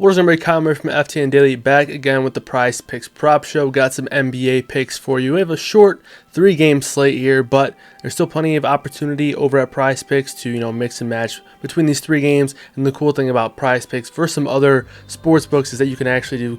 What is everybody, KyleMurray from FTN Daily, back again with the PrizePicks Prop Show. Got some NBA picks for you. We have a short 3-game slate here, but there's still plenty of opportunity over at PrizePicks to, mix and match between these 3 games. And the cool thing about PrizePicks versus some other sports books is that you can actually do,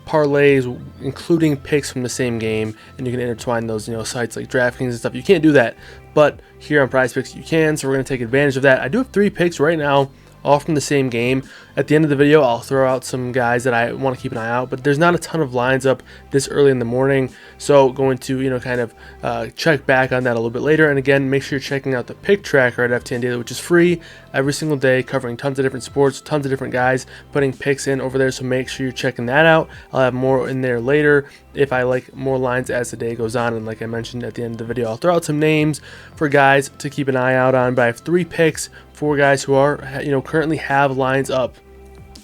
parlays, including picks from the same game, and you can intertwine those, sites like DraftKings and stuff. You can't do that, but here on PrizePicks you can, so we're going to take advantage of that. I do have 3 picks right now, all from the same game. At the end of the video, I'll throw out some guys that I want to keep an eye out, but there's not a ton of lines up this early in the morning, so going to check back on that a little bit later. And again, make sure you're checking out the pick tracker at FTN Daily, which is free every single day, covering tons of different sports, tons of different guys putting picks in over there, so make sure you're checking that out. I'll have more in there later if I like more lines as the day goes on, and like I mentioned at the end of the video, I'll throw out some names for guys to keep an eye out on. But I have 3 picks for guys who are currently have lines up.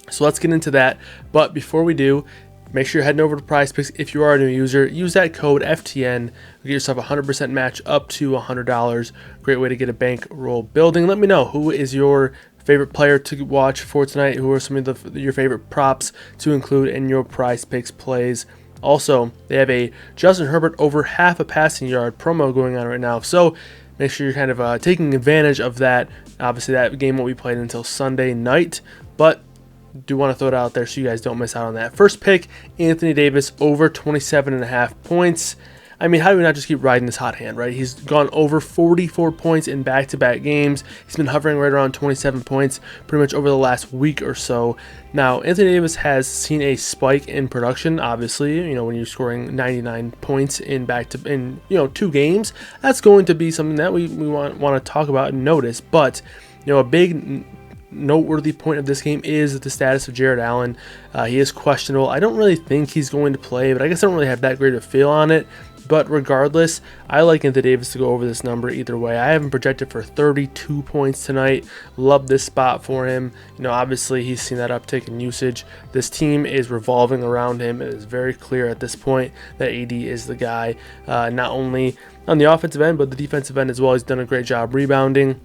So let's get into that. But before we do, make sure you're heading over to PrizePicks. If you are a new user, use that code FTN. Get yourself a 100% match up to $100. Great way to get a bankroll building. Let me know, who is your favorite player to watch for tonight? Who are some of your favorite props to include in your PrizePicks plays? Also, they have a Justin Herbert over half a passing yard promo going on right now, so make sure you're taking advantage of that. Obviously, that game won't be played until Sunday night, but do want to throw it out there so you guys don't miss out on that. First pick, Anthony Davis over 27.5 points. I mean, how do we not just keep riding this hot hand, right? He's gone over 44 points in back-to-back games. He's been hovering right around 27 points pretty much over the last week or so. Now, Anthony Davis has seen a spike in production, obviously. When you're scoring 99 points in 2 games, that's going to be something that we want to talk about and notice. But, a big noteworthy point of this game is the status of Jared Allen. He is questionable. I don't really think he's going to play, but I guess I don't really have that great of a feel on it. But regardless, I like Anthony Davis to go over this number either way. I have him projected for 32 points tonight. Love this spot for him. Obviously he's seen that uptick in usage. This team is revolving around him. It is very clear at this point that AD is the guy, not only on the offensive end, but the defensive end as well. He's done a great job rebounding.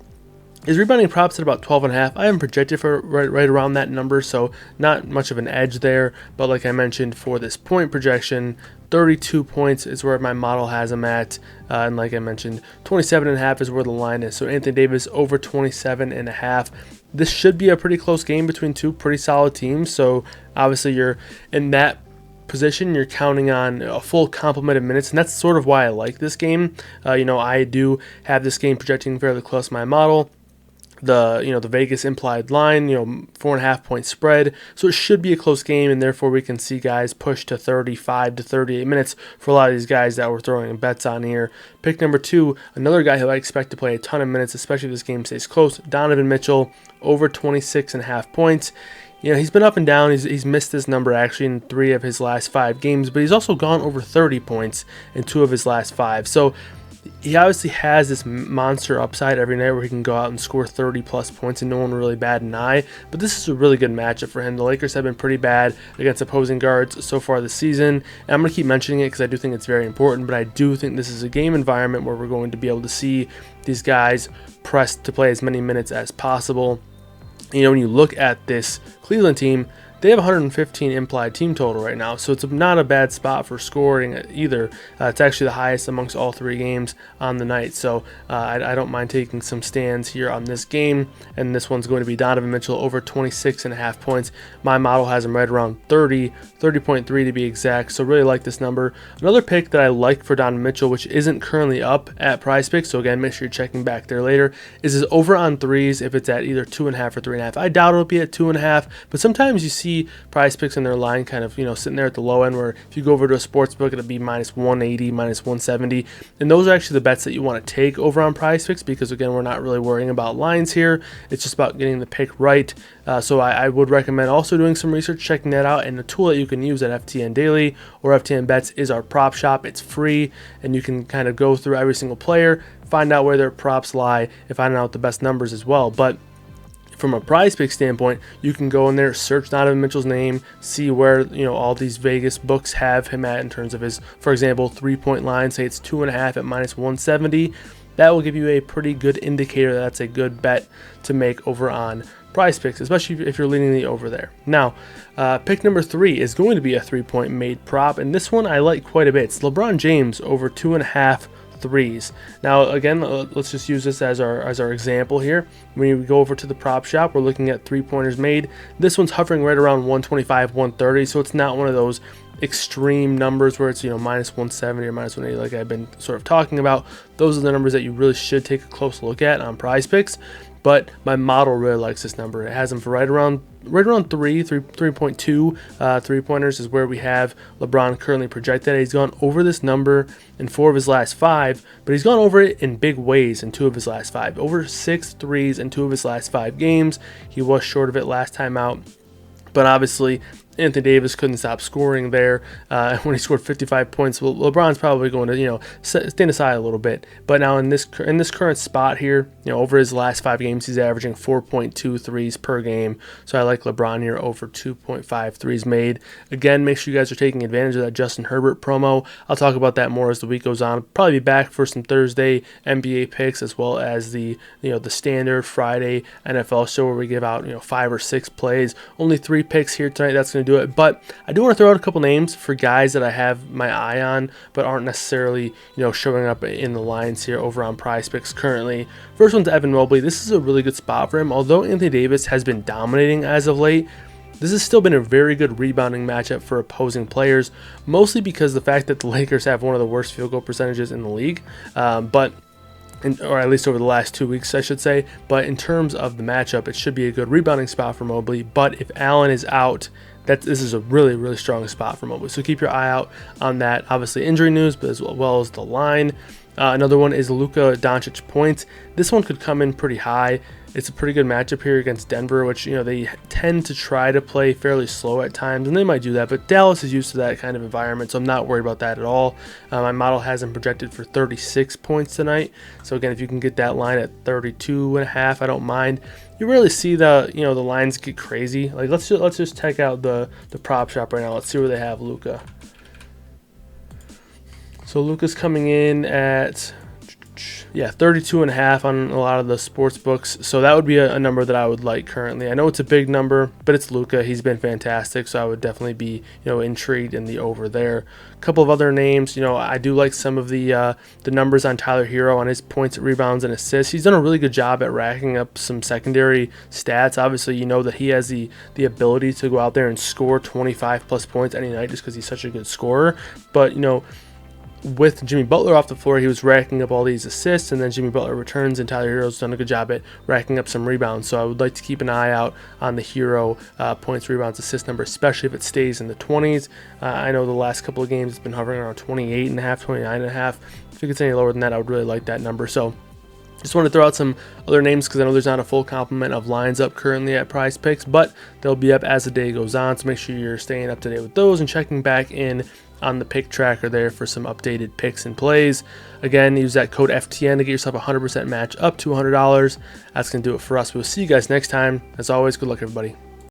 His rebounding props at about 12.5. I am projected for right around that number, so not much of an edge there. But like I mentioned, for this point projection, 32 points is where my model has him at. And like I mentioned, 27.5 is where the line is. So Anthony Davis over 27.5. This should be a pretty close game between 2 pretty solid teams. So obviously you're in that position, you're counting on a full complement of minutes, and that's sort of why I like this game. I do have this game projecting fairly close to my model. The Vegas implied line, 4.5 point spread, so it should be a close game, and therefore we can see guys push to 35 to 38 minutes for a lot of these guys that we're throwing bets on here. Pick number 2, another guy who I expect to play a ton of minutes, especially if this game stays close, Donovan Mitchell over 26.5 points. He's been up and down. He's missed this number actually in 3 of his last 5 games, but he's also gone over 30 points in 2 of his last 5. So he obviously has this monster upside every night where he can go out and score 30 plus points and no one really bat an eye. But this is a really good matchup for him. The Lakers have been pretty bad against opposing guards so far this season, and I'm going to keep mentioning it because I do think it's very important, but I do think this is a game environment where we're going to be able to see these guys pressed to play as many minutes as possible. When you look at this Cleveland team, they have 115 implied team total right now, so it's not a bad spot for scoring either. It's actually the highest amongst all 3 games on the night, so I don't mind taking some stands here on this game, and this one's going to be Donovan Mitchell over 26.5 points. My model has him right around 30.3 to be exact, so really like this number. Another pick that I like for Donovan Mitchell, which isn't currently up at PrizePicks, so again, make sure you're checking back there later, is his over on threes if it's at either 2.5 or 3.5. I doubt it'll be at 2.5, but sometimes you see PrizePicks in their line sitting there at the low end, where if you go over to a sports book, it'll be minus 180, minus 170, and those are actually the bets that you want to take over on PrizePicks, because again, we're not really worrying about lines here. It's just about getting the pick right. So I would recommend also doing some research, checking that out, and the tool that you can use at FTN Daily or FTN Bets is our prop shop. It's free, and you can go through every single player, find out where their props lie, and find out the best numbers as well. But from a PrizePicks standpoint, you can go in there, search Donovan Mitchell's name, see where all these Vegas books have him at in terms of his, for example, 3-point line. Say it's 2.5 at minus 170. That will give you a pretty good indicator that that's a good bet to make over on PrizePicks, especially if you're leaning the over there. Now, pick number 3 is going to be a 3-point made prop, and this one I like quite a bit. It's LeBron James over 2.5 threes. Now again, let's just use this as our example here. When we go over to the prop shop, we're looking at 3-pointers made. This one's hovering right around 125, 130, so it's not one of those extreme numbers where it's minus 170 or minus 180 like I've been sort of talking about. Those are the numbers that you really should take a close look at on PrizePicks. But my model really likes this number. It has them for right around 3.2 3-pointers is where we have LeBron currently projected. He's gone over this number in 4 of his last 5, but he's gone over it in big ways in 2 of his last 5. Over 6 threes in 2 of his last 5 games. He was short of it last time out, but obviously Anthony Davis couldn't stop scoring there when he scored 55 points. Well, LeBron's probably going to stand aside a little bit. But now in this current spot here, over his last 5 games, he's averaging 4.2 threes per game. So I like LeBron here over 2.5 threes made. Again, make sure you guys are taking advantage of that Justin Herbert promo. I'll talk about that more as the week goes on. Probably be back for some Thursday NBA picks as well as the the standard Friday NFL show where we give out 5 or 6 plays. Only 3 picks here tonight. That's going to do it. But I do want to throw out a couple names for guys that I have my eye on but aren't necessarily showing up in the lines here over on PrizePicks currently. First one's Evan Mobley. This is a really good spot for him. Although Anthony Davis has been dominating as of late, this has still been a very good rebounding matchup for opposing players, mostly because the fact that the Lakers have one of the worst field goal percentages in the league, or at least over the last 2 weeks, I should say. But in terms of the matchup, it should be a good rebounding spot for Mobley. But if Allen is out, this is a really, really strong spot for Mobley. So keep your eye out on that. Obviously injury news, but as well as the line. Another one is Luka Doncic points. This one could come in pretty high. It's a pretty good matchup here against Denver, which they tend to try to play fairly slow at times, and they might do that. But Dallas is used to that kind of environment, so I'm not worried about that at all. My model has him projected for 36 points tonight. So again, if you can get that line at 32.5, I don't mind. You really see the the lines get crazy. Like let's just check out the prop shop right now. Let's see where they have Luka. So Luka's coming in at 32.5 on a lot of the sports books. So that would be a number that I would like currently. I know it's a big number, but it's Luka. He's been fantastic, so I would definitely be intrigued in the over there. A couple of other names. I do like some of the numbers on Tyler Hero on his points, rebounds, and assists. He's done a really good job at racking up some secondary stats. Obviously, that he has the ability to go out there and score 25 plus points any night just because he's such a good scorer. But with Jimmy Butler off the floor, he was racking up all these assists, and then Jimmy Butler returns, and Tyler Hero's done a good job at racking up some rebounds. So I would like to keep an eye out on the Hero points, rebounds, assist number, especially if it stays in the 20s. I know the last couple of games it's been hovering around 28.5, 29.5. If it gets any lower than that, I would really like that number. So just want to throw out some other names because I know there's not a full complement of lines up currently at PrizePicks, but they'll be up as the day goes on. So make sure you're staying up to date with those and checking back in on the pick tracker there for some updated picks and plays. Again, use that code FTN to get yourself a 100% match up to $100. That's going to do it for us. We'll see you guys next time. As always, good luck, everybody.